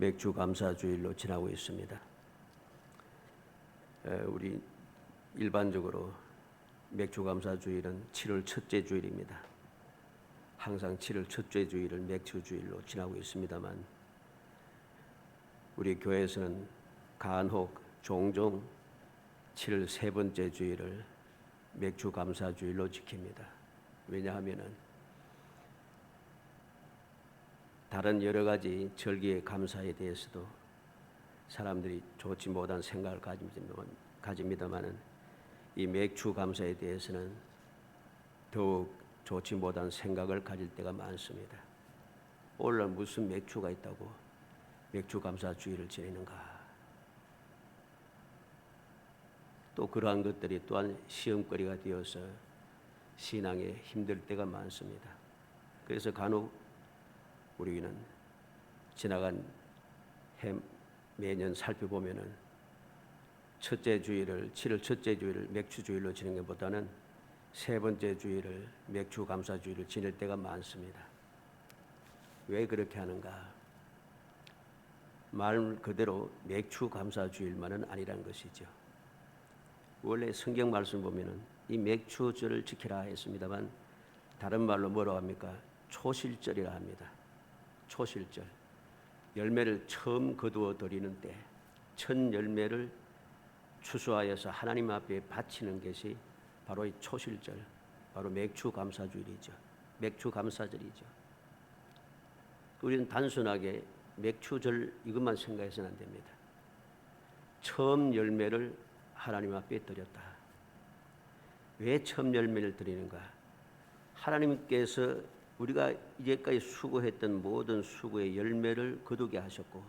맥주 감사주일로 지나고 있습니다. 우리 일반적으로 맥주 감사주일은 7월 첫째 주일입니다. 항상 7월 첫째 주일을 맥주주일로 지나고 있습니다만 우리 교회에서는 간혹 종종 7월 세 번째 주일을 맥주 감사주일로 지킵니다. 왜냐하면은 다른 여러 가지 절기의 감사에 대해서도 사람들이 좋지 못한 생각을 가집니다만은 이 맥주 감사에 대해서는 더욱 좋지 못한 생각을 가질 때가 많습니다. 오늘날 무슨 맥주가 있다고 맥주 감사 주일을 지내는가? 또 그러한 것들이 또한 시험거리가 되어서 신앙에 힘들 때가 많습니다. 그래서 간혹 우리는 지나간 해 매년 살펴보면은 첫째 주일을 7월 첫째 주일을 맥주 주일로 지내는 것보다는 세 번째 주일을 맥주 감사 주일을 지낼 때가 많습니다. 왜 그렇게 하는가? 말 그대로 맥주 감사 주일만은 아니란 것이죠. 원래 성경 말씀 보면은 이 맥주절을 지키라 했습니다만 다른 말로 뭐라고 합니까? 초실절이라 합니다. 초실절. 열매를 처음 거두어 드리는 때 첫 열매를 추수하여서 하나님 앞에 바치는 것이 바로 이 초실절, 바로 맥주 감사주일이죠. 맥주 감사절이죠. 우리는 단순하게 맥주절 이것만 생각해서는 안 됩니다. 처음 열매를 하나님 앞에 드렸다. 왜 처음 열매를 드리는가? 하나님께서 우리가 이제까지 수고했던 모든 수고의 열매를 거두게 하셨고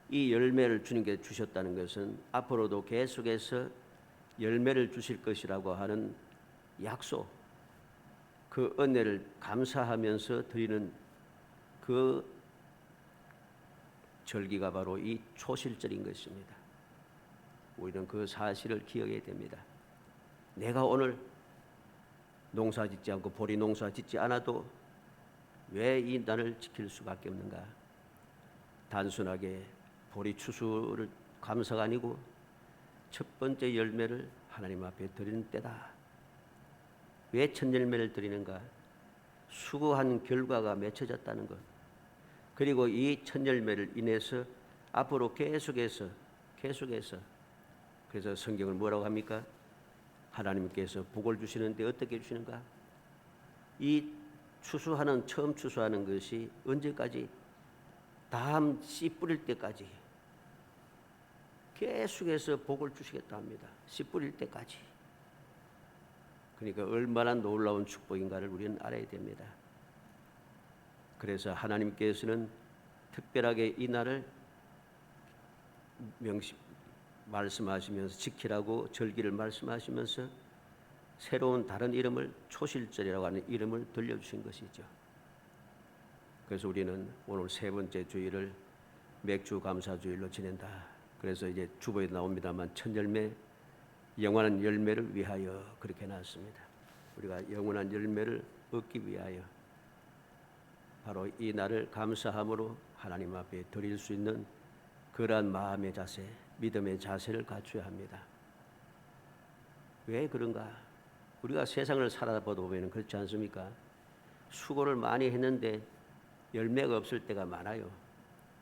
이 열매를 주님께 주셨다는 것은 앞으로도 계속해서 열매를 주실 것이라고 하는 약속, 그 은혜를 감사하면서 드리는 그 절기가 바로 이 초실절인 것입니다. 우리는 그 사실을 기억해야 됩니다. 내가 오늘 농사 짓지 않고 보리 농사 짓지 않아도 왜 이 날을 지킬 수밖에 없는가? 단순하게 보리 추수를 감사가 아니고 첫 번째 열매를 하나님 앞에 드리는 때다. 왜 첫 열매를 드리는가? 수고한 결과가 맺혀졌다는 것. 그리고 이 첫 열매를 인해서 앞으로 계속해서 그래서 성경을 뭐라고 합니까? 하나님께서 복을 주시는데 어떻게 주시는가? 이 처음 추수하는 것이 언제까지? 다음 씨 뿌릴 때까지 계속해서 복을 주시겠다 합니다. 씨 뿌릴 때까지. 그러니까 얼마나 놀라운 축복인가를 우리는 알아야 됩니다. 그래서 하나님께서는 특별하게 이 날을 말씀하시면서 지키라고 절기를 말씀하시면서 새로운 다른 이름을 초실절이라고 하는 이름을 들려주신 것이죠. 그래서 우리는 오늘 세 번째 주일을 맥주 감사 주일로 지낸다. 그래서 이제 주보에 나옵니다만 첫 열매, 영원한 열매를 위하여 그렇게 나왔습니다. 우리가 영원한 열매를 얻기 위하여 바로 이 날을 감사함으로 하나님 앞에 드릴 수 있는 그러한 마음의 자세, 믿음의 자세를 갖춰야 합니다. 왜 그런가? 우리가 세상을 살아보다 보면 그렇지 않습니까? 수고를 많이 했는데 열매가 없을 때가 많아요.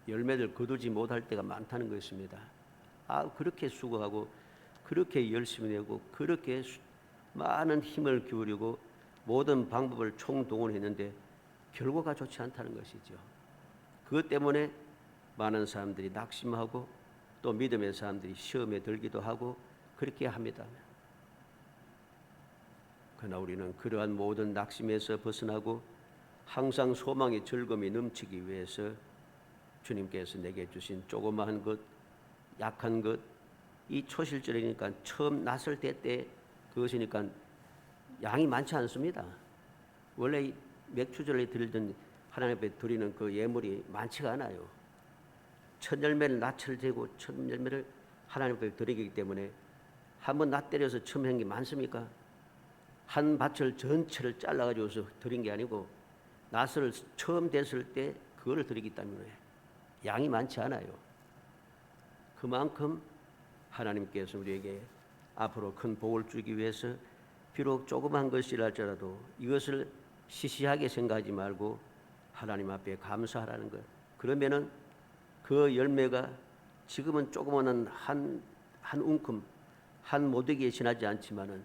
열매를 거두지 못할 때가 많다는 것입니다. 그렇게 수고하고 그렇게 열심히 내고 그렇게 많은 힘을 기울이고 모든 방법을 총동원했는데 결과가 좋지 않다는 것이죠. 그것 때문에 많은 사람들이 낙심하고 또 믿음의 사람들이 시험에 들기도 하고 그렇게 합니다. 그러나 우리는 그러한 모든 낙심에서 벗어나고 항상 소망의 즐거움이 넘치기 위해서 주님께서 내게 주신 조그마한 것, 약한 것, 이 초실절이니까 처음 났을 때 그것이니까 양이 많지 않습니다. 원래 맥주절에 드리던 하나님 앞에 드리는 그 예물이 많지가 않아요. 첫 열매를 낯을 대고 첫 열매를 하나님 앞에 드리기 때문에 한번 낯 때려서 처음 한 게 많습니까? 한 밭을 전체를 잘라가지고서 드린 게 아니고 낯을 처음 됐을 때 그거를 드리기 때문에 양이 많지 않아요. 그만큼 하나님께서 우리에게 앞으로 큰 복을 주기 위해서 비록 조그만 것이랄지라도 이것을 시시하게 생각하지 말고 하나님 앞에 감사하라는 것. 그러면은 그 열매가 지금은 조그마한 한 움큼 한 모대기에 지나지 않지만은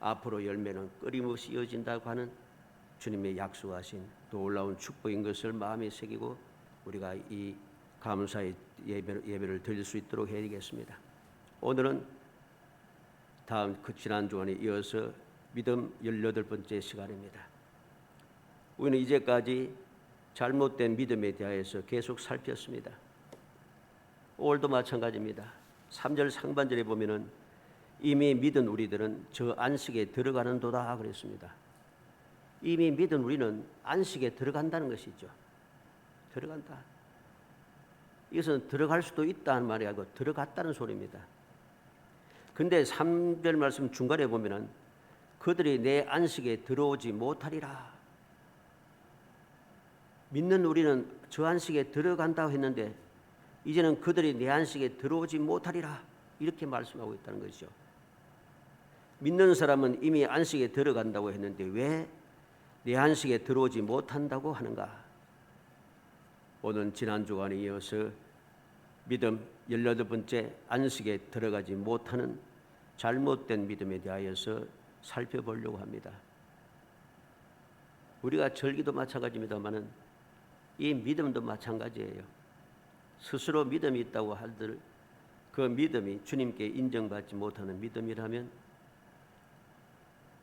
앞으로 열매는 끊임없이 이어진다고 하는 주님의 약속하신 놀라운 축복인 것을 마음에 새기고 우리가 이 감사의 예배를 드릴 수 있도록 해야 되겠습니다. 오늘은 다음 그 지난 주간에 이어서 믿음 18번째 시간입니다. 우리는 이제까지 잘못된 믿음에 대하여서 계속 살폈습니다. 오늘도 마찬가지입니다. 3절 상반절에 보면은 이미 믿은 우리들은 저 안식에 들어가는도다 그랬습니다. 이미 믿은 우리는 안식에 들어간다는 것이죠. 들어간다. 이것은 들어갈 수도 있다는 말이 아니고 들어갔다는 소리입니다. 근데 3절 말씀 중간에 보면은 그들이 내 안식에 들어오지 못하리라. 믿는 우리는 저 안식에 들어간다고 했는데 이제는 그들이 내 안식에 들어오지 못하리라. 이렇게 말씀하고 있다는 것이죠. 믿는 사람은 이미 안식에 들어간다고 했는데 왜 내 안식에 들어오지 못한다고 하는가? 오늘 지난 주간에 이어서 믿음 18번째 안식에 들어가지 못하는 잘못된 믿음에 대하여서 살펴보려고 합니다. 우리가 절기도 마찬가지입니다만은 이 믿음도 마찬가지예요. 스스로 믿음이 있다고 할들 그 믿음이 주님께 인정받지 못하는 믿음이라면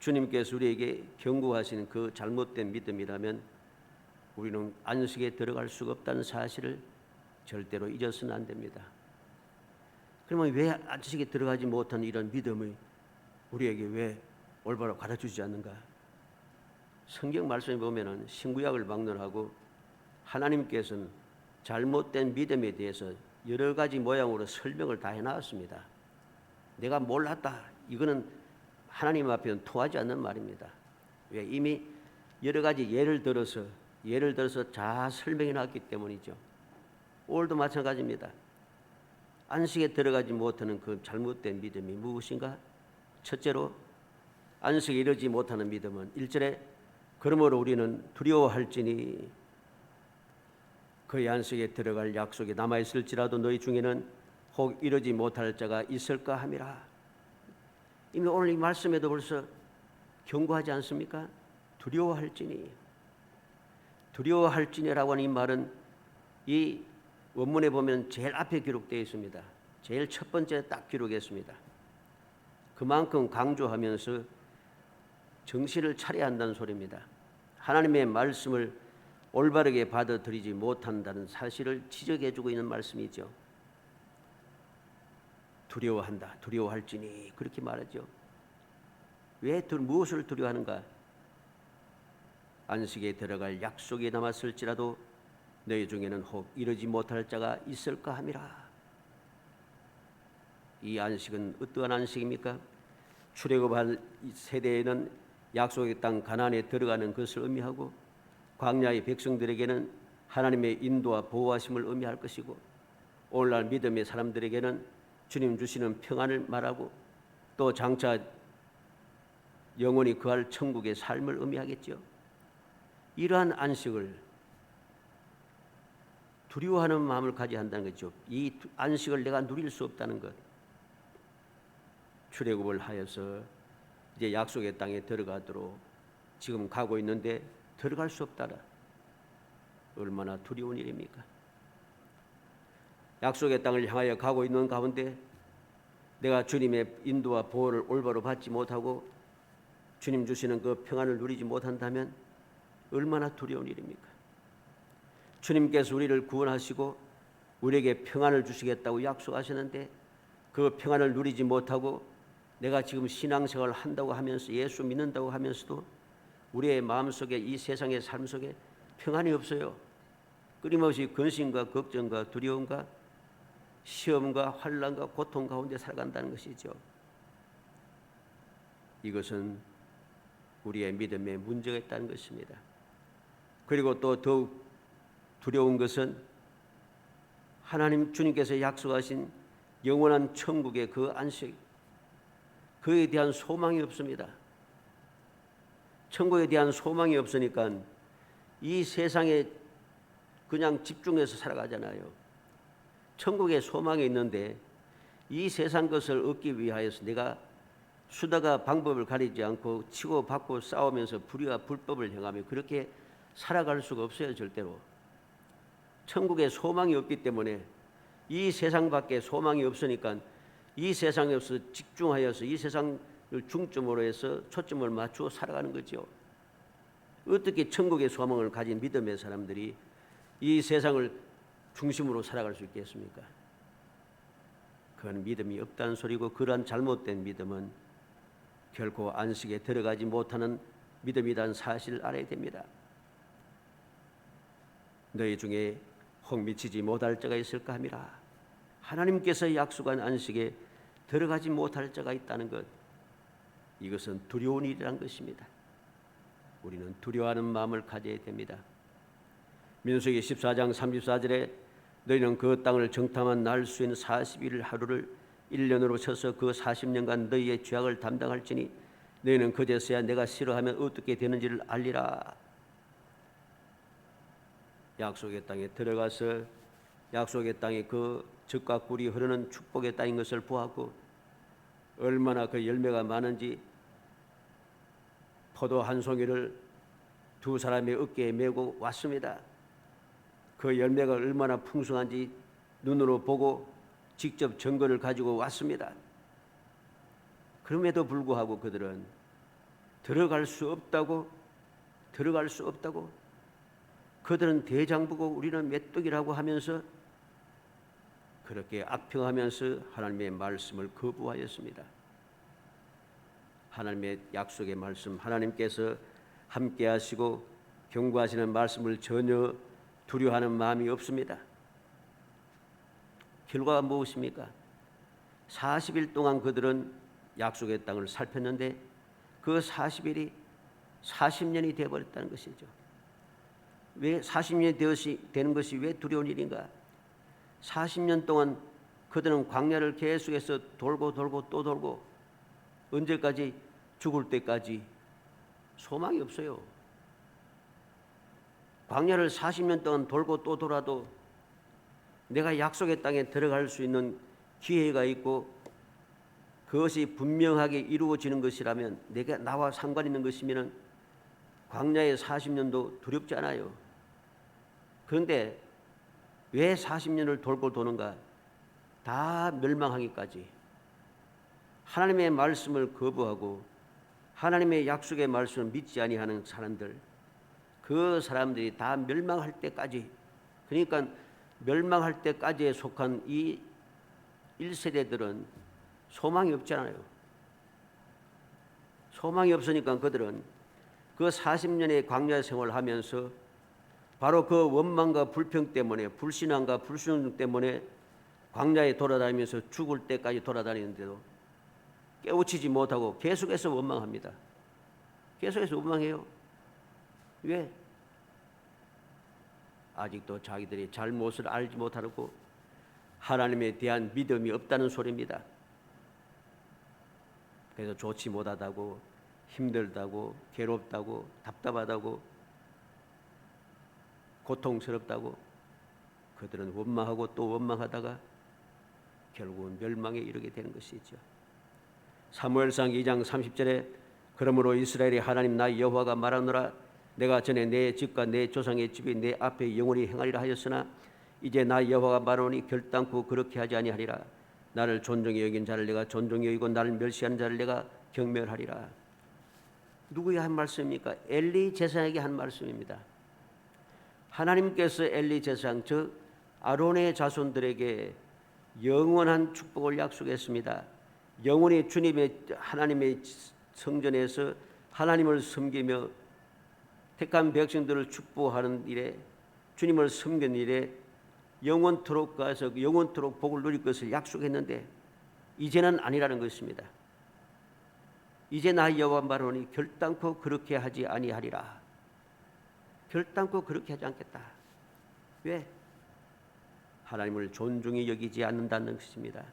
주님께서 우리에게 경고하시는 그 잘못된 믿음이라면 우리는 안식에 들어갈 수가 없다는 사실을 절대로 잊어서는 안 됩니다. 그러면 왜 안식에 들어가지 못한 이런 믿음을 우리에게 왜 올바로 가르쳐주지 않는가? 성경 말씀에 보면은 신구약을 막론하고 하나님께서는 잘못된 믿음에 대해서 여러 가지 모양으로 설명을 다 해놨습니다. 내가 몰랐다. 이거는 하나님 앞에는 통하지 않는 말입니다. 왜? 이미 여러 가지 예를 들어서 다 설명해 놨기 때문이죠. 오늘도 마찬가지입니다. 안식에 들어가지 못하는 그 잘못된 믿음이 무엇인가? 첫째로 안식에 이르지 못하는 믿음은 1절에 그러므로 우리는 두려워할지니 그의 안식에 들어갈 약속이 남아있을지라도 너희 중에는 혹 이르지 못할 자가 있을까 함이라. 이미 오늘 이 말씀에도 벌써 경고하지 않습니까? 두려워할지니라고 하는 이 말은 이 원문에 보면 제일 앞에 기록되어 있습니다. 제일 첫 번째 딱 기록했습니다. 그만큼 강조하면서 정신을 차려야 한다는 소리입니다. 하나님의 말씀을 올바르게 받아들이지 못한다는 사실을 지적해주고 있는 말씀이죠. 두려워한다. 두려워할지니 그렇게 말하죠. 왜 무엇을 두려워하는가? 안식에 들어갈 약속이 남았을지라도 너희 중에는 혹 이르지 못할 자가 있을까 함이라. 이 안식은 어떠한 안식입니까? 출애굽할 세대에는 약속의 땅 가나안에 들어가는 것을 의미하고 광야의 백성들에게는 하나님의 인도와 보호하심을 의미할 것이고 오늘날 믿음의 사람들에게는 주님 주시는 평안을 말하고 또 장차 영원히 거할 천국의 삶을 의미하겠죠. 이러한 안식을 두려워하는 마음을 가져야 한다는 거죠. 이 안식을 내가 누릴 수 없다는 것. 출애굽을 하여서 이제 약속의 땅에 들어가도록 지금 가고 있는데 들어갈 수 없다라. 얼마나 두려운 일입니까? 약속의 땅을 향하여 가고 있는 가운데 내가 주님의 인도와 보호를 올바로 받지 못하고 주님 주시는 그 평안을 누리지 못한다면 얼마나 두려운 일입니까? 주님께서 우리를 구원하시고 우리에게 평안을 주시겠다고 약속하시는데 그 평안을 누리지 못하고 내가 지금 신앙생활을 한다고 하면서 예수 믿는다고 하면서도 우리의 마음속에 이 세상의 삶 속에 평안이 없어요. 끊임없이 근심과 걱정과 두려움과 시험과 환난과 고통 가운데 살아간다는 것이죠. 이것은 우리의 믿음에 문제가 있다는 것입니다. 그리고 또 더욱 두려운 것은 하나님 주님께서 약속하신 영원한 천국의 그 안식, 그에 대한 소망이 없습니다. 천국에 대한 소망이 없으니까 이 세상에 그냥 집중해서 살아가잖아요. 천국에 소망이 있는데 이 세상 것을 얻기 위하여서 내가 수다가 방법을 가리지 않고 치고 받고 싸우면서 불의와 불법을 행하며 그렇게 살아갈 수가 없어요. 절대로. 천국에 소망이 없기 때문에 이 세상 밖에 소망이 없으니까 이 세상에서 집중하여서 이 세상을 중점으로 해서 초점을 맞추어 살아가는 거죠. 어떻게 천국의 소망을 가진 믿음의 사람들이 이 세상을 중심으로 살아갈 수 있겠습니까? 그건 믿음이 없다는 소리고, 그러한 잘못된 믿음은 결코 안식에 들어가지 못하는 믿음이라는 사실을 알아야 됩니다. 너희 중에 혹 미치지 못할 자가 있을까 함이라. 하나님께서 약속한 안식에 들어가지 못할 자가 있다는 것, 이것은 두려운 일이란 것입니다. 우리는 두려워하는 마음을 가져야 됩니다. 민수기 14장 34절에 너희는 그 땅을 정탐한 날 수인 40일 하루를 1년으로 쳐서 그 40년간 너희의 죄악을 담당할지니 너희는 그제서야 내가 싫어하면 어떻게 되는지를 알리라. 약속의 땅에 들어가서 약속의 땅에 그 젖과 꿀이 흐르는 축복의 땅인 것을 보았고, 얼마나 그 열매가 많은지 포도 한 송이를 두 사람의 어깨에 메고 왔습니다. 그 열매가 얼마나 풍성한지 눈으로 보고 직접 증거를 가지고 왔습니다. 그럼에도 불구하고 그들은 들어갈 수 없다고 그들은 대장부고 우리는 메뚜기라고 하면서 그렇게 악평하면서 하나님의 말씀을 거부하였습니다. 하나님의 약속의 말씀, 하나님께서 함께 하시고 경고하시는 말씀을 전혀 두려워하는 마음이 없습니다. 결과가 무엇입니까? 40일 동안 그들은 약속의 땅을 살폈는데 그 40일이 40년이 되어버렸다는 것이죠. 왜 40년이 되는 것이 왜 두려운 일인가? 40년 동안 그들은 광야를 계속해서 돌고 또 돌고 언제까지? 죽을 때까지 소망이 없어요. 광야를 40년 동안 돌고 또 돌아도 내가 약속의 땅에 들어갈 수 있는 기회가 있고 그것이 분명하게 이루어지는 것이라면, 내가 나와 상관 있는 것이면 광야의 40년도 두렵지 않아요. 그런데 왜 40년을 돌고 도는가? 다 멸망하기까지. 하나님의 말씀을 거부하고 하나님의 약속의 말씀을 믿지 아니하는 사람들, 그 사람들이 다 멸망할 때까지, 그러니까 멸망할 때까지에 속한 이 1세대들은 소망이 없잖아요. 소망이 없으니까 그들은 그 40년의 광야 생활을 하면서 바로 그 원망과 불평 때문에, 불신앙과 불순종 때문에 광야에 돌아다니면서 죽을 때까지 돌아다니는데도 깨우치지 못하고 계속해서 원망합니다. 계속해서 원망해요. 왜? 아직도 자기들이 잘못을 알지 못하고 하나님에 대한 믿음이 없다는 소리입니다. 그래서 좋지 못하다고, 힘들다고, 괴롭다고, 답답하다고, 고통스럽다고 그들은 원망하고 또 원망하다가 결국은 멸망에 이르게 되는 것이죠. 사무엘상 2장 30절에 그러므로 이스라엘의 하나님 나 여호와가 말하노라, 내가 전에 내 집과 내 조상의 집이 내 앞에 영원히 행하리라 하였으나 이제 나 여호와가 말하노니 결단코 그렇게 하지 아니하리라. 나를 존중히 여긴 자를 내가 존중히 여기고 나를 멸시하는 자를 내가 경멸하리라. 누구에게 한 말씀입니까? 엘리 제사장에게 한 말씀입니다. 하나님께서 엘리 제사장, 즉 아론의 자손들에게 영원한 축복을 약속했습니다. 영원히 주님의 하나님의 성전에서 하나님을 섬기며 택한 백성들을 축복하는 일에, 주님을 섬기는 일에 영원토록 가서 영원토록 복을 누릴 것을 약속했는데 이제는 아니라는 것입니다. 이제 나 여호와 말하노니 결단코 그렇게 하지 아니하리라. 결단코 그렇게 하지 않겠다. 왜? 하나님을 존중히 여기지 않는다는 것입니다.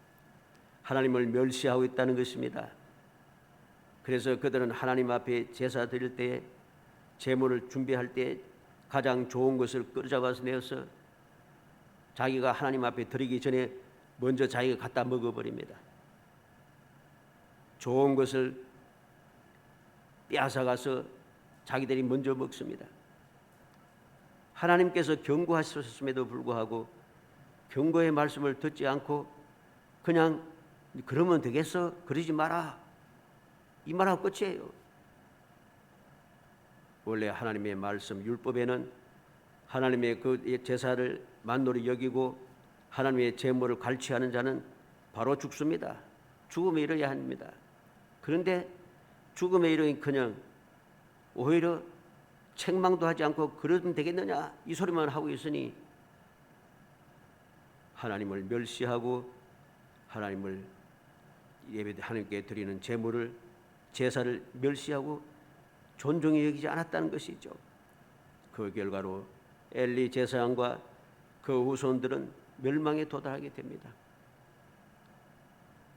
하나님을 멸시하고 있다는 것입니다. 그래서 그들은 하나님 앞에 제사 드릴 때에 제물을 준비할 때 가장 좋은 것을 끌어잡아서 내어서 자기가 하나님 앞에 드리기 전에 먼저 자기가 갖다 먹어버립니다. 좋은 것을 빼앗아가서 자기들이 먼저 먹습니다. 하나님께서 경고하셨음에도 불구하고 경고의 말씀을 듣지 않고 그냥 그러면 되겠어? 그러지 마라. 이 말하고 끝이에요. 원래 하나님의 말씀 율법에는 하나님의 그 제사를 만노리 여기고 하나님의 제물을 갈취하는 자는 바로 죽습니다. 죽음에 이르게 합니다. 그런데 죽음에 이르기커녕 오히려 책망도 하지 않고 그러면 되겠느냐 이 소리만 하고 있으니 하나님을 멸시하고 하나님을 하나님께 드리는 제물을 제사를 멸시하고 존중히 여기지 않았다는 것이죠. 그 결과로 엘리 제사장과 그 후손들은 멸망에 도달하게 됩니다.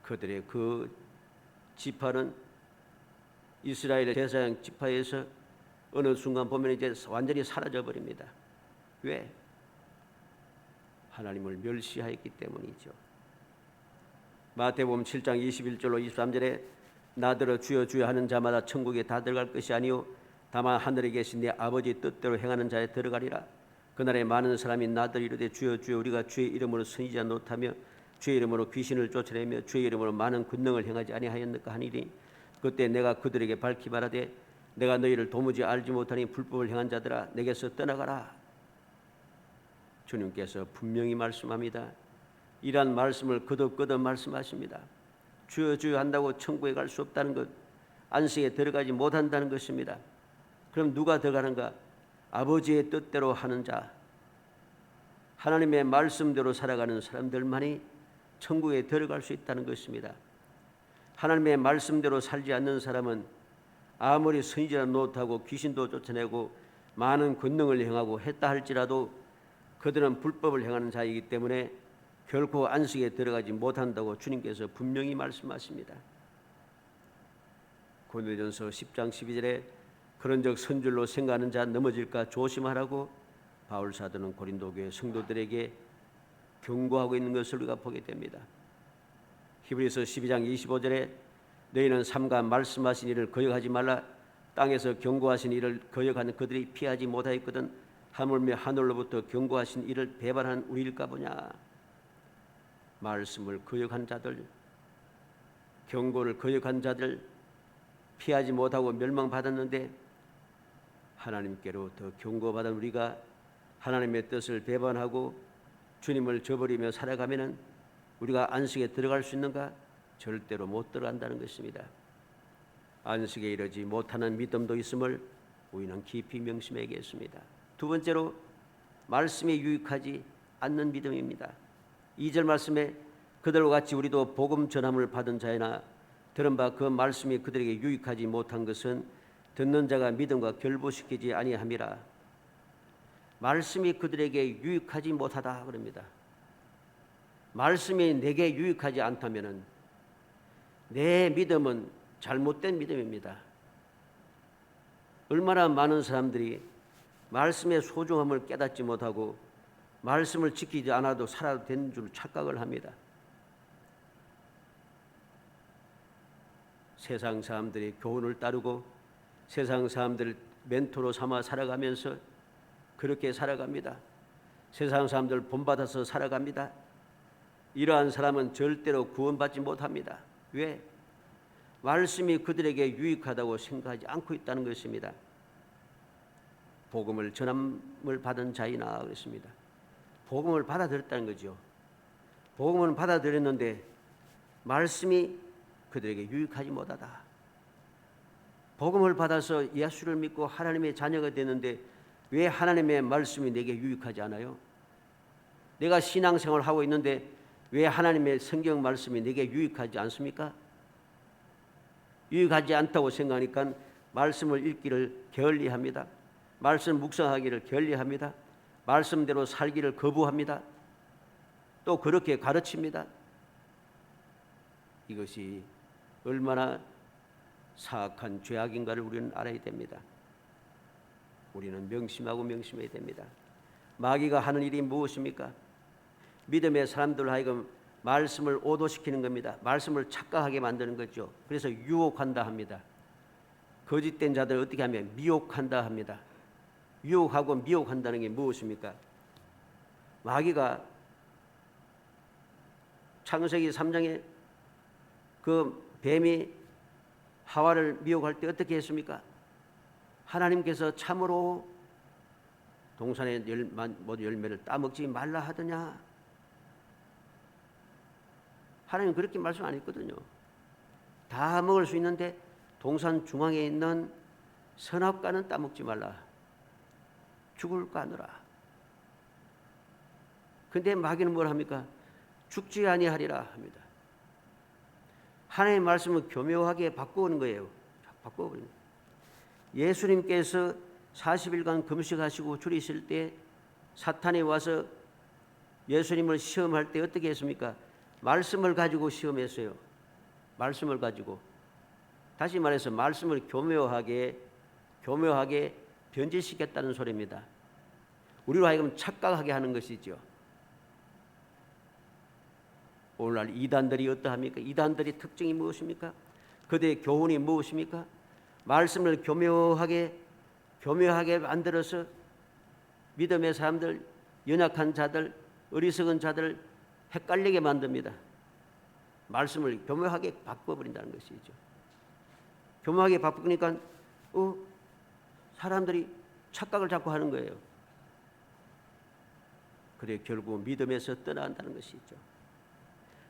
그들의 그 지파는 이스라엘의 제사장 지파에서 어느 순간 보면 이제 완전히 사라져 버립니다. 왜? 하나님을 멸시하였기 때문이죠. 마태복음 7장 21절로 23절에 나더러 주여 주여 하는 자마다 천국에 다 들어갈 것이 아니요 다만 하늘에 계신 내 아버지 뜻대로 행하는 자에 들어가리라. 그날에 많은 사람이 나더러 이르되 주여 주여 우리가 주의 이름으로 선지자 노릇하며 주의 이름으로 귀신을 쫓아내며 주의 이름으로 많은 권능을 행하지 아니하였느까 하니니 그때 내가 그들에게 밝히 말하되 내가 너희를 도무지 알지 못하니 불법을 행한 자들아 내게서 떠나가라. 주님께서 분명히 말씀합니다. 이러한 말씀을 거듭거듭 말씀하십니다. 주여 주여 한다고 천국에 갈 수 없다는 것, 안식에 들어가지 못한다는 것입니다. 그럼 누가 들어가는가? 아버지의 뜻대로 하는 자, 하나님의 말씀대로 살아가는 사람들만이 천국에 들어갈 수 있다는 것입니다. 하나님의 말씀대로 살지 않는 사람은 아무리 선지자 노릇하고 귀신도 쫓아내고 많은 권능을 행하고 했다 할지라도 그들은 불법을 행하는 자이기 때문에 결코 안식에 들어가지 못한다고 주님께서 분명히 말씀하십니다. 고린도전서 10장 12절에 그런즉 선줄로 생각하는 자 넘어질까 조심하라고 바울 사도는 고린도 교회 성도들에게 경고하고 있는 것을 우리가 보게 됩니다. 히브리서 12장 25절에 너희는 삼가 말씀하신 일을 거역하지 말라. 땅에서 경고하신 일을 거역하는 그들이 피하지 못하였거든 하물며 하늘로부터 경고하신 일을 배반한 우리일까 보냐. 말씀을 거역한 자들, 경고를 거역한 자들 피하지 못하고 멸망받았는데 하나님께로 더 경고받은 우리가 하나님의 뜻을 배반하고 주님을 저버리며 살아가면은 우리가 안식에 들어갈 수 있는가? 절대로 못 들어간다는 것입니다. 안식에 이르지 못하는 믿음도 있음을 우리는 깊이 명심해야겠습니다. 두 번째로 말씀에 유익하지 않는 믿음입니다. 2절 말씀에 그들과 같이 우리도 복음 전함을 받은 자이나 들은 바 그 말씀이 그들에게 유익하지 못한 것은 듣는 자가 믿음과 결부시키지 아니함이라. 말씀이 그들에게 유익하지 못하다 그럽니다. 말씀이 내게 유익하지 않다면은 내 믿음은 잘못된 믿음입니다. 얼마나 많은 사람들이 말씀의 소중함을 깨닫지 못하고 말씀을 지키지 않아도 살아도 되는 줄 착각을 합니다. 세상 사람들이 교훈을 따르고 세상 사람들을 멘토로 삼아 살아가면서 그렇게 살아갑니다. 세상 사람들 본받아서 살아갑니다. 이러한 사람은 절대로 구원받지 못합니다. 왜? 말씀이 그들에게 유익하다고 생각하지 않고 있다는 것입니다. 복음을 전함을 받은 자이나 그랬습니다. 복음을 받아들였다는 거죠. 복음을 받아들였는데 말씀이 그들에게 유익하지 못하다. 복음을 받아서 예수를 믿고 하나님의 자녀가 되는데 왜 하나님의 말씀이 내게 유익하지 않아요? 내가 신앙생활을 하고 있는데 왜 하나님의 성경 말씀이 내게 유익하지 않습니까? 유익하지 않다고 생각하니까 말씀을 읽기를 게을리합니다. 말씀 묵상하기를 게을리합니다. 말씀대로 살기를 거부합니다. 또 그렇게 가르칩니다. 이것이 얼마나 사악한 죄악인가를 우리는 알아야 됩니다. 우리는 명심해야 됩니다. 마귀가 하는 일이 무엇입니까? 믿음의 사람들 하여금 말씀을 오도시키는 겁니다. 말씀을 착각하게 만드는 거죠. 그래서 유혹한다 합니다. 거짓된 자들 어떻게 하면 미혹한다 합니다. 유혹하고 미혹한다는 게 무엇입니까? 마귀가 창세기 3장에 그 뱀이 하와를 미혹할 때 어떻게 했습니까? 하나님께서 참으로 동산의 모든 열매를 따먹지 말라 하더냐? 하나님 그렇게 말씀 안 했거든요. 다 먹을 수 있는데 동산 중앙에 있는 선악과는 따먹지 말라. 죽을까 하노라. 근데 마귀는 뭘 합니까? 죽지 아니하리라 합니다. 하나님의 말씀을 교묘하게 바꾸는 거예요. 바꿔버립니다. 예수님께서 40일간 금식하시고 줄이실 때 사탄이 와서 예수님을 시험할 때 어떻게 했습니까? 말씀을 가지고 시험했어요. 말씀을 가지고. 다시 말해서 말씀을 교묘하게 변질시켰다는 소리입니다. 우리로 하여금 착각하게 하는 것이죠. 오늘날 이단들이 어떠합니까? 이단들의 특징이 무엇입니까? 그들의 교훈이 무엇입니까? 말씀을 교묘하게 만들어서 믿음의 사람들, 연약한 자들, 어리석은 자들 헷갈리게 만듭니다. 말씀을 교묘하게 바꿔버린다는 것이죠. 교묘하게 바꾸니까 사람들이 착각을 자꾸 하는 거예요. 그래 결국 믿음에서 떠나간다는 것이죠.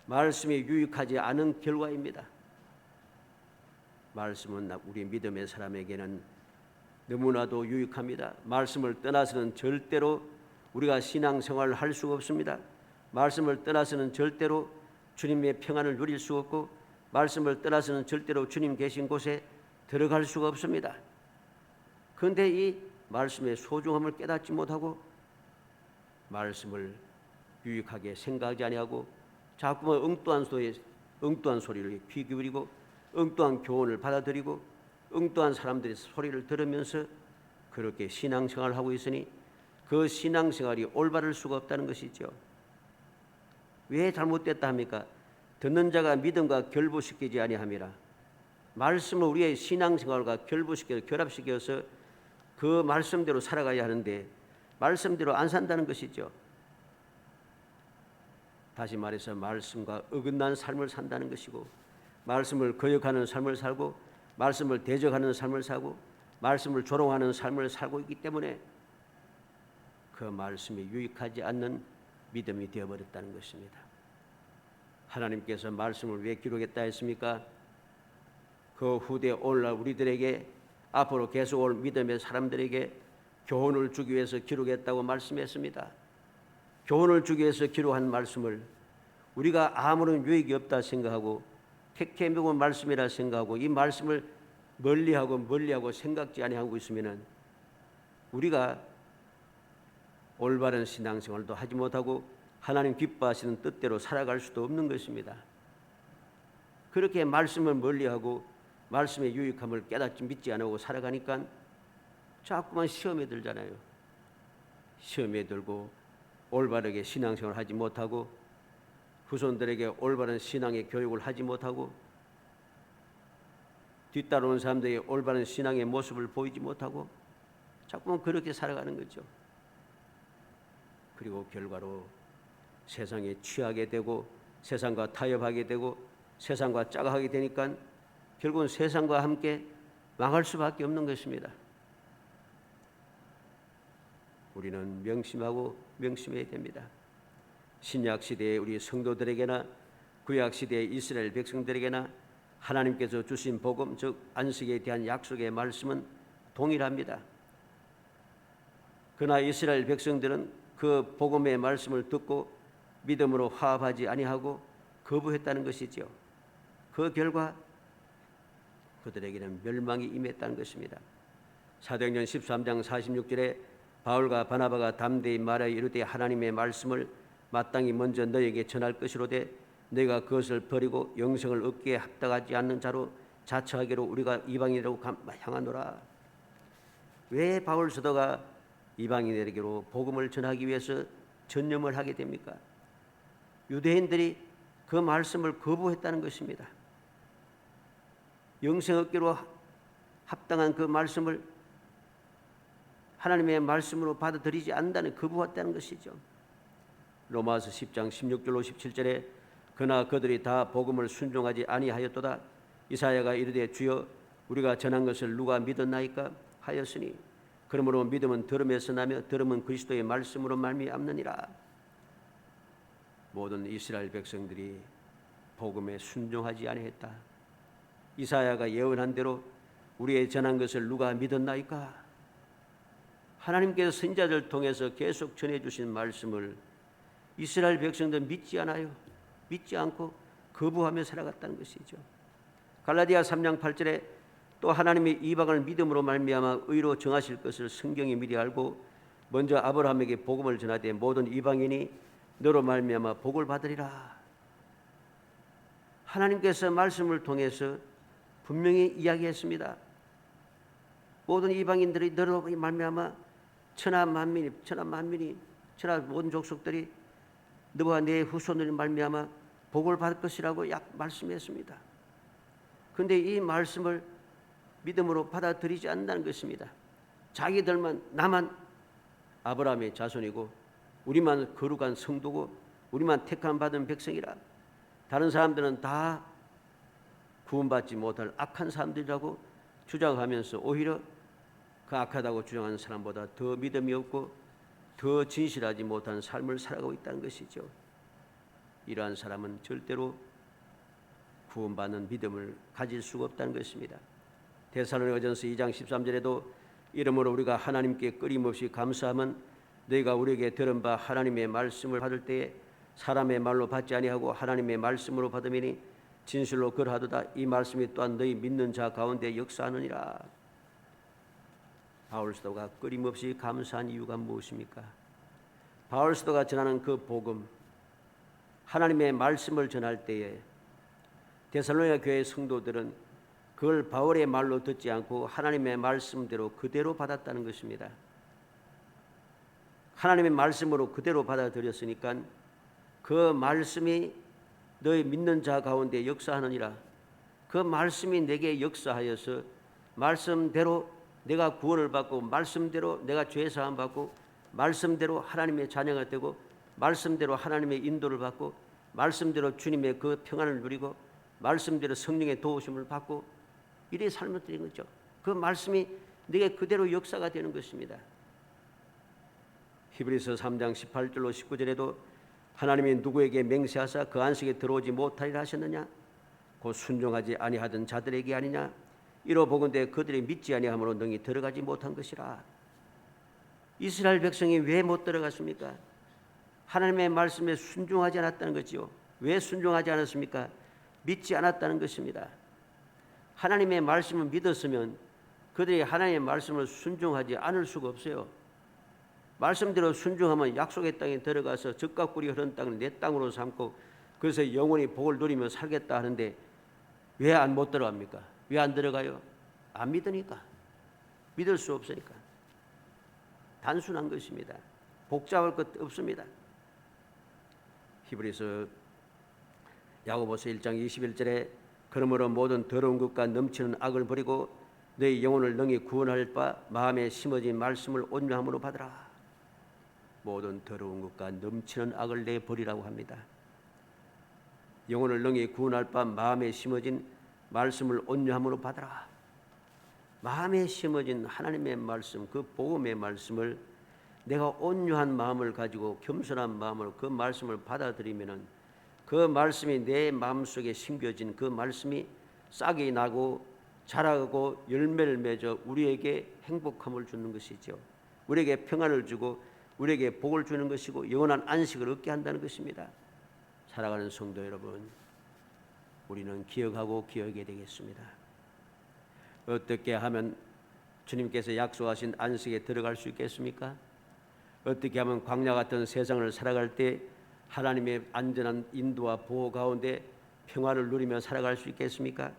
말씀이 유익하지 않은 결과입니다. 말씀은 우리 믿음의 사람에게는 너무나도 유익합니다. 말씀을 떠나서는 절대로 우리가 신앙생활을 할 수가 없습니다. 말씀을 떠나서는 절대로 주님의 평안을 누릴 수 없고 말씀을 떠나서는 절대로 주님 계신 곳에 들어갈 수가 없습니다. 그런데 이 말씀의 소중함을 깨닫지 못하고 말씀을 유익하게 생각하지 아니하고 자꾸만 엉뚱한 소리를 귀 기울이고 엉뚱한 교훈을 받아들이고 엉뚱한 사람들의 소리를 들으면서 그렇게 신앙생활을 하고 있으니 그 신앙생활이 올바를 수가 없다는 것이죠. 왜 잘못됐다 합니까? 듣는 자가 믿음과 결부시키지 아니함이라. 말씀을 우리의 신앙생활과 결합시켜서 그 말씀대로 살아가야 하는데 말씀대로 안 산다는 것이죠. 다시 말해서 말씀과 어긋난 삶을 산다는 것이고 말씀을 거역하는 삶을 살고 말씀을 대적하는 삶을 살고 말씀을 조롱하는 삶을 살고 있기 때문에 그 말씀이 유익하지 않는 믿음이 되어버렸다는 것입니다. 하나님께서 말씀을 왜 기록했다 했습니까? 그 후대 오늘날 우리들에게 앞으로 계속 올 믿음의 사람들에게 교훈을 주기 위해서 기록했다고 말씀했습니다. 교훈을 주기 위해서 기록한 말씀을 우리가 아무런 유익이 없다 생각하고 택해 먹은 말씀이라 생각하고 이 말씀을 멀리하고 생각지 아니하고 있으면은 우리가 올바른 신앙생활도 하지 못하고 하나님 기뻐하시는 뜻대로 살아갈 수도 없는 것입니다. 그렇게 말씀을 멀리하고 말씀의 유익함을 깨닫지 믿지 않고 살아가니까 자꾸만 시험에 들잖아요. 시험에 들고 올바르게 신앙생활을 하지 못하고 후손들에게 올바른 신앙의 교육을 하지 못하고 뒤따라오는 사람들에게 올바른 신앙의 모습을 보이지 못하고 자꾸만 그렇게 살아가는 거죠. 그리고 결과로 세상에 취하게 되고 세상과 타협하게 되고 세상과 짜가하게 되니까 결국은 세상과 함께 망할 수밖에 없는 것입니다. 우리는 명심해야 됩니다. 신약 시대의 우리 성도들에게나 구약 시대의 이스라엘 백성들에게나 하나님께서 주신 복음 즉 안식에 대한 약속의 말씀은 동일합니다. 그러나 이스라엘 백성들은 그 복음의 말씀을 듣고 믿음으로 화합하지 아니하고 거부했다는 것이죠. 그 결과 그들에게는 멸망이 임했다는 것입니다. 사도행전 13장 46절에 바울과 바나바가 담대히 말하여 이르되 하나님의 말씀을 마땅히 먼저 너에게 전할 것이로되 너희가 그것을 버리고 영생을 얻기에 합당하지 않는 자로 자처하기로 우리가 이방인이라고 향하노라. 왜 바울 사도가 이방인에게로 복음을 전하기 위해서 전념을 하게 됩니까? 유대인들이 그 말씀을 거부했다는 것입니다. 영생 얻기로 합당한 그 말씀을 하나님의 말씀으로 받아들이지 않는다는 거부했다는 것이죠. 로마서 10장 16절로 17절에 그러나 그들이 다 복음을 순종하지 아니하였도다. 이사야가 이르되 주여 우리가 전한 것을 누가 믿었나이까 하였으니 그러므로 믿음은 들음에서 나며 들음은 그리스도의 말씀으로 말미암느니라. 모든 이스라엘 백성들이 복음에 순종하지 아니했다. 이사야가 예언한 대로 우리의 전한 것을 누가 믿었나이까? 하나님께서 선지자들 통해서 계속 전해주신 말씀을 이스라엘 백성들 믿지 않아요. 믿지 않고 거부하며 살아갔다는 것이죠. 갈라디아 3장 8절에 또 하나님이 이방을 믿음으로 말미암아 의로 정하실 것을 성경이 미리 알고 먼저 아브라함에게 복음을 전하되 모든 이방인이 너로 말미암아 복을 받으리라. 하나님께서 말씀을 통해서 분명히 이야기했습니다. 모든 이방인들이 너로 말미암아 천하 만민이 천하 모든 족속들이 너와 내 후손들이 말미암아 복을 받을 것이라고 말씀했습니다. 그런데 이 말씀을 믿음으로 받아들이지 않는다는 것입니다. 자기들만 나만 아브라함의 자손이고 우리만 거룩한 성도고 우리만 택함 받은 백성이라 다른 사람들은 다 구원받지 못할 악한 사람들이라고 주장하면서 오히려 그 악하다고 주장하는 사람보다 더 믿음이 없고 더 진실하지 못한 삶을 살아가고 있다는 것이죠. 이러한 사람은 절대로 구원받는 믿음을 가질 수가 없다는 것입니다. 데살로니가전서 2장 13절에도 이러므로 우리가 하나님께 끊임없이 감사함은 너희가 우리에게 들은 바 하나님의 말씀을 받을 때에 사람의 말로 받지 아니하고 하나님의 말씀으로 받음이니 진실로 그러하도다. 이 말씀이 또한 너희 믿는 자 가운데 역사하느니라. 바울 사도가 끊임없이 감사한 이유가 무엇입니까? 바울 사도가 전하는 그 복음, 하나님의 말씀을 전할 때에 데살로니가 교회 성도들은 그걸 바울의 말로 듣지 않고 하나님의 말씀대로 그대로 받았다는 것입니다. 하나님의 말씀으로 그대로 받아들였으니까 그 말씀이 너희 믿는 자 가운데 역사하느니라. 그 말씀이 내게 역사하여서 말씀대로 내가 구원을 받고 말씀대로 내가 죄 사함 받고 말씀대로 하나님의 자녀가 되고 말씀대로 하나님의 인도를 받고 말씀대로 주님의 그 평안을 누리고 말씀대로 성령의 도우심을 받고 이래 삶을 드리는 거죠. 그 말씀이 내게 그대로 역사가 되는 것입니다. 히브리서 3장 18절로 19절에도 하나님이 누구에게 맹세하사 그 안식에 들어오지 못하리라 하셨느냐? 곧 순종하지 아니하던 자들에게 아니냐? 이로 보건대 그들이 믿지 아니함으로 능히 들어가지 못한 것이라. 이스라엘 백성이 왜 못 들어갔습니까? 하나님의 말씀에 순종하지 않았다는 거지요. 왜 순종하지 않았습니까? 믿지 않았다는 것입니다. 하나님의 말씀을 믿었으면 그들이 하나님의 말씀을 순종하지 않을 수가 없어요. 말씀대로 순종하면 약속의 땅에 들어가서 젖과 꿀이 흐르는 땅을 내 땅으로 삼고 그래서 영원히 복을 누리며 살겠다 하는데 왜 못 들어갑니까? 왜 안 들어가요? 안 믿으니까. 믿을 수 없으니까. 단순한 것입니다. 복잡할 것 없습니다. 히브리서 야고보서 1장 21절에 그러므로 모든 더러운 것과 넘치는 악을 버리고 너희 영혼을 능히 구원할 바 마음에 심어진 말씀을 온유함으로 받으라. 모든 더러운 것과 넘치는 악을 내버리라고 합니다. 영혼을 능히 구원할 바 마음에 심어진 말씀을 온유함으로 받으라. 마음에 심어진 하나님의 말씀, 그 복음의 말씀을 내가 온유한 마음을 가지고 겸손한 마음으로 그 말씀을 받아들이면은 그 말씀이 내 마음속에 심겨진 그 말씀이 싹이 나고 자라고 열매를 맺어 우리에게 행복함을 주는 것이죠. 우리에게 평안을 주고 우리에게 복을 주는 것이고 영원한 안식을 얻게 한다는 것입니다. 살아가는 성도 여러분, 우리는 기억하고 기억해야 되겠습니다. 어떻게 하면 주님께서 약속하신 안식에 들어갈 수 있겠습니까? 어떻게 하면 광야 같은 세상을 살아갈 때 하나님의 안전한 인도와 보호 가운데 평화를 누리며 살아갈 수 있겠습니까?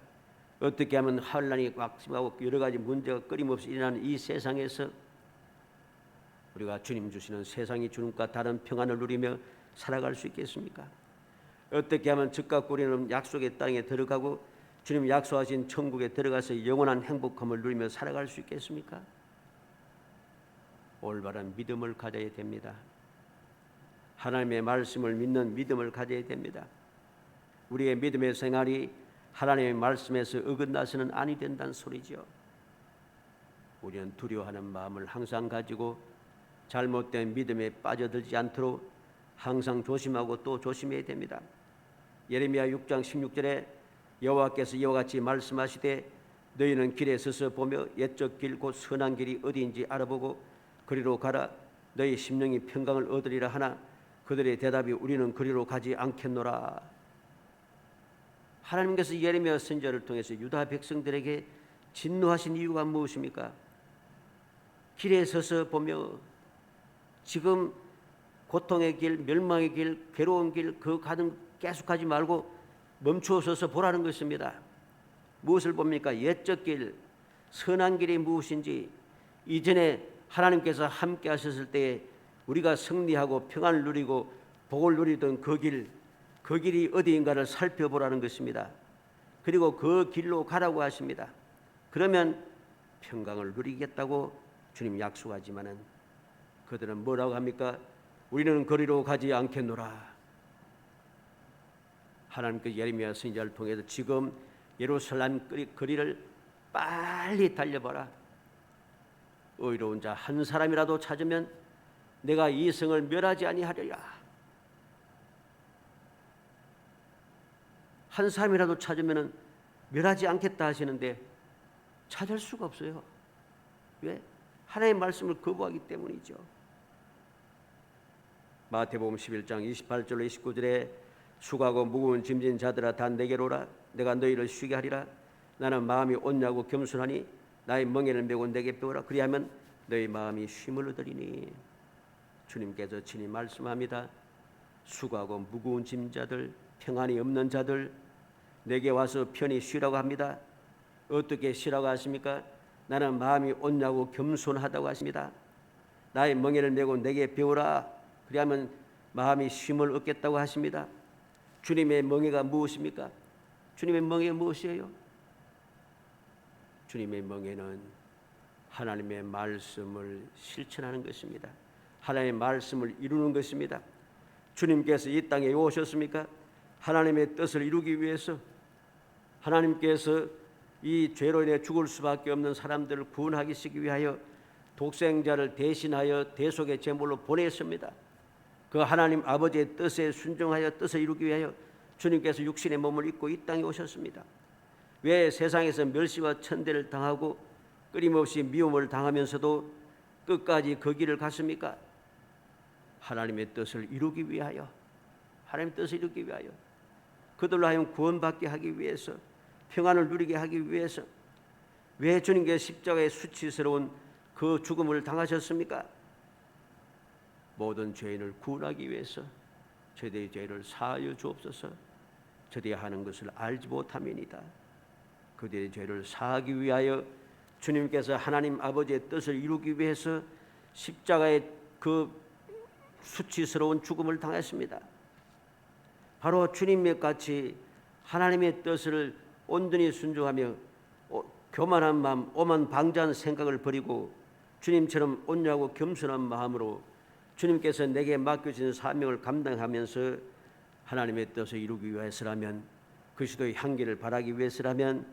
어떻게 하면 환란이 꽉심하고 여러 가지 문제가 끊임없이 일어나는 이 세상에서 우리가 주님 주시는 세상이 주는 것 다른 평안을 누리며 살아갈 수 있겠습니까? 어떻게 하면 즉각 우리는 약속의 땅에 들어가고 주님 약속하신 천국에 들어가서 영원한 행복함을 누리며 살아갈 수 있겠습니까? 올바른 믿음을 가져야 됩니다. 하나님의 말씀을 믿는 믿음을 가져야 됩니다. 우리의 믿음의 생활이 하나님의 말씀에서 어긋나서는 아니 된다는 소리죠. 우리는 두려워하는 마음을 항상 가지고 잘못된 믿음에 빠져들지 않도록 항상 조심하고 또 조심해야 됩니다. 예레미야 6장 16절에 여호와께서 이와 같이 말씀하시되 너희는 길에 서서 보며 옛적 길 곧 선한 길이 어디인지 알아보고 그리로 가라. 너희 심령이 평강을 얻으리라 하나 그들의 대답이 우리는 그리로 가지 않겠노라. 하나님께서 예레미야 선지자를 통해서 유다 백성들에게 진노하신 이유가 무엇입니까? 길에 서서 보며 지금 고통의 길, 멸망의 길, 괴로운 길 그 가는 계속하지 말고 멈추어 서서 보라는 것입니다. 무엇을 봅니까? 옛적 길, 선한 길이 무엇인지 이전에 하나님께서 함께 하셨을 때에 우리가 승리하고 평안을 누리고 복을 누리던 그 길이 어디인가를 살펴보라는 것입니다. 그리고 그 길로 가라고 하십니다. 그러면 평강을 누리겠다고 주님 약속하지만은 그들은 뭐라고 합니까? 우리는 거리로 가지 않겠노라. 하나님께서 예레미야 선지자를 통해서 지금 예루살렘 거리를 빨리 달려봐라. 의로운 자 한 사람이라도 찾으면 내가 이 성을 멸하지 아니하리라. 한 사람이라도 찾으면 멸하지 않겠다 하시는데 찾을 수가 없어요. 왜? 하나님의 말씀을 거부하기 때문이죠. 마태복음 11장 28절로 29절에 수고하고 무거운 짐진 자들아 다 내게로 오라. 내가 너희를 쉬게 하리라. 나는 마음이 온유하고 겸손하니 나의 멍에를 메고 내게 배우라. 그리하면 너희 마음이 쉼을 얻으리니. 주님께서 친히 말씀합니다. 수고하고 무거운 짐자들, 평안이 없는 자들 내게 와서 편히 쉬라고 합니다. 어떻게 쉬라고 하십니까? 나는 마음이 온유하고 겸손하다고 하십니다. 나의 멍에를 메고 내게 배우라. 그리하면 마음이 쉼을 얻겠다고 하십니다. 주님의 멍에가 무엇입니까? 주님의 멍에가 무엇이에요? 주님의 멍에는 하나님의 말씀을 실천하는 것입니다. 하나님의 말씀을 이루는 것입니다. 주님께서 이 땅에 오셨습니까? 하나님의 뜻을 이루기 위해서. 하나님께서 이 죄로 인해 죽을 수밖에 없는 사람들을 구원하기 위하여 독생자를 대신하여 대속의 제물로 보냈습니다. 그 하나님 아버지의 뜻에 순종하여 뜻을 이루기 위하여 주님께서 육신의 몸을 입고 이 땅에 오셨습니다. 왜 세상에서 멸시와 천대를 당하고 끊임없이 미움을 당하면서도 끝까지 그 길을 갔습니까? 하나님의 뜻을 이루기 위하여. 하나님의 뜻을 이루기 위하여. 그들로 하여금 구원받게 하기 위해서, 평안을 누리게 하기 위해서. 왜 주님께서 십자가의 수치스러운 그 죽음을 당하셨습니까? 모든 죄인을 구원하기 위해서. 저희의 죄를 사하여 주옵소서. 저희가 하는 것을 알지 못함이니이다. 그들의 죄를 사하기 위하여 주님께서 하나님 아버지의 뜻을 이루기 위해서 십자가의 그 수치스러운 죽음을 당했습니다. 바로 주님과 같이 하나님의 뜻을 온전히 순종하며 교만한 마음, 오만 방자한 생각을 버리고 주님처럼 온유하고 겸손한 마음으로 주님께서 내게 맡겨진 사명을 감당하면서 하나님의 뜻을 이루기 위해서라면, 그리스도의 향기를 바라기 위해서라면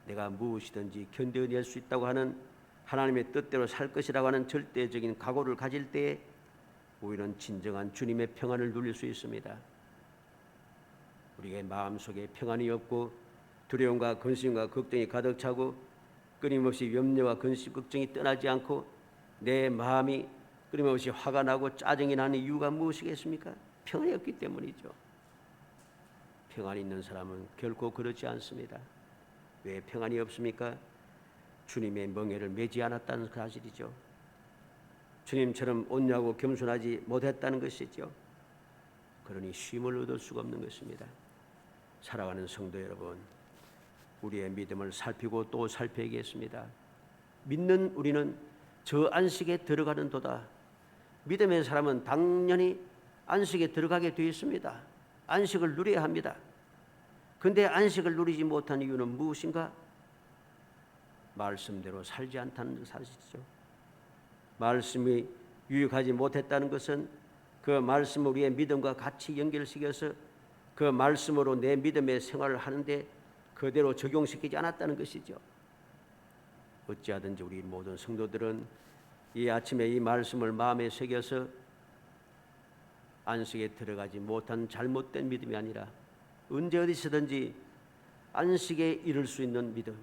내가 무엇이든지 견뎌낼 수 있다고 하는 하나님의 뜻대로 살 것이라고 하는 절대적인 각오를 가질 때에 우리는 진정한 주님의 평안을 누릴 수 있습니다. 우리의 마음속에 평안이 없고 두려움과 근심과 걱정이 가득 차고 끊임없이 염려와 근심, 걱정이 떠나지 않고 내 마음이 끊임없이 화가 나고 짜증이 나는 이유가 무엇이겠습니까? 평안이 없기 때문이죠. 평안이 있는 사람은 결코 그렇지 않습니다. 왜 평안이 없습니까? 주님의 멍에를 매지 않았다는 사실이죠. 주님처럼 온유하고 겸손하지 못했다는 것이죠. 그러니 쉼을 얻을 수가 없는 것입니다. 사랑하는 성도 여러분, 우리의 믿음을 살피고 또 살펴야겠습니다. 믿는 우리는 저 안식에 들어가는 도다. 믿음의 사람은 당연히 안식에 들어가게 되어 있습니다. 안식을 누려야 합니다. 그런데 안식을 누리지 못한 이유는 무엇인가? 말씀대로 살지 않다는 사실이죠. 말씀이 유익하지 못했다는 것은 그 말씀을 우리의 믿음과 같이 연결시켜서 그 말씀으로 내 믿음의 생활을 하는데 그대로 적용시키지 않았다는 것이죠. 어찌하든지 우리 모든 성도들은 이 아침에 이 말씀을 마음에 새겨서 안식에 들어가지 못한 잘못된 믿음이 아니라 언제 어디서든지 안식에 이를 수 있는 믿음,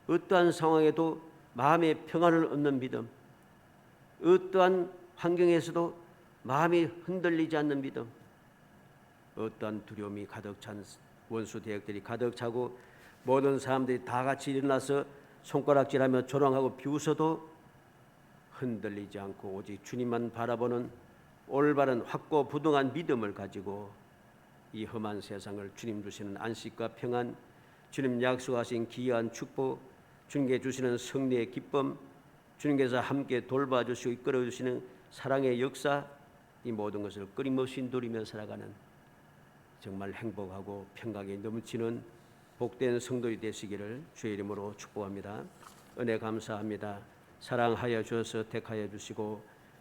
어떠한 상황에도 마음의 평안을 얻는 믿음, 어떠한 환경에서도 마음이 흔들리지 않는 믿음, 어떠한 두려움이 가득 찬 원수 대역들이 가득 차고 모든 사람들이 다 같이 일어나서 손가락질하며 조롱하고 비웃어도 흔들리지 않고 오직 주님만 바라보는 올바른 확고부동한 믿음을 가지고 이 험한 세상을 주님 주시는 안식과 평안, 주님 약속하신 기이한 축복, 주님께 주시는 승리의 기쁨, 주님께서 함께 돌봐주시고 이끌어주시는 사랑의 역사, 이 모든 것을 끊임없이 누리며 살아가는 정말 행복하고 평강이 넘치는 복된 성도이 되시기를 주의 이름으로 축복합니다. 은혜 감사합니다. 사랑하여 주셔서 택하여 주시고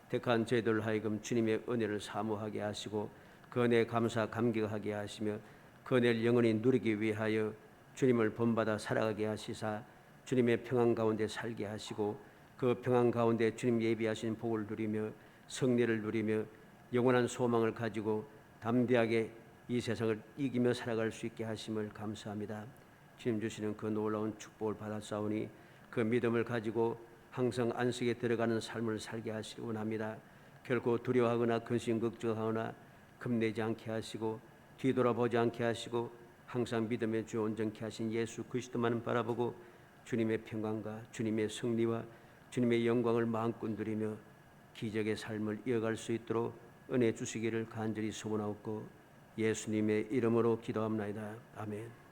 택한 저희들 하여금 주님의 은혜를 사모하게 하시고 그 은혜에 감사 감격하게 하시며 그 은혜를 영원히 누리기 위하여 주님을 본받아 살아가게 하시사 주님의 평안 가운데 살게 하시고 그 평안 가운데 주님 예비하신 복을 누리며 승리를 누리며 영원한 소망을 가지고 담대하게 이 세상을 이기며 살아갈 수 있게 하심을 감사합니다. 주님 주시는 그 놀라운 축복을 받았사오니 그 믿음을 가지고 항상 안식에 들어가는 삶을 살게 하시기 원합니다. 결코 두려워하거나 근심 걱정하거나 겁내지 않게 하시고 뒤돌아보지 않게 하시고 항상 믿음의 주 온전케 하신 예수 그리스도만을 바라보고 주님의 평강과 주님의 승리와 주님의 영광을 마음껏 누리며 기적의 삶을 이어갈 수 있도록 은혜 주시기를 간절히 소원하옵고 예수님의 이름으로 기도합나이다. 아멘.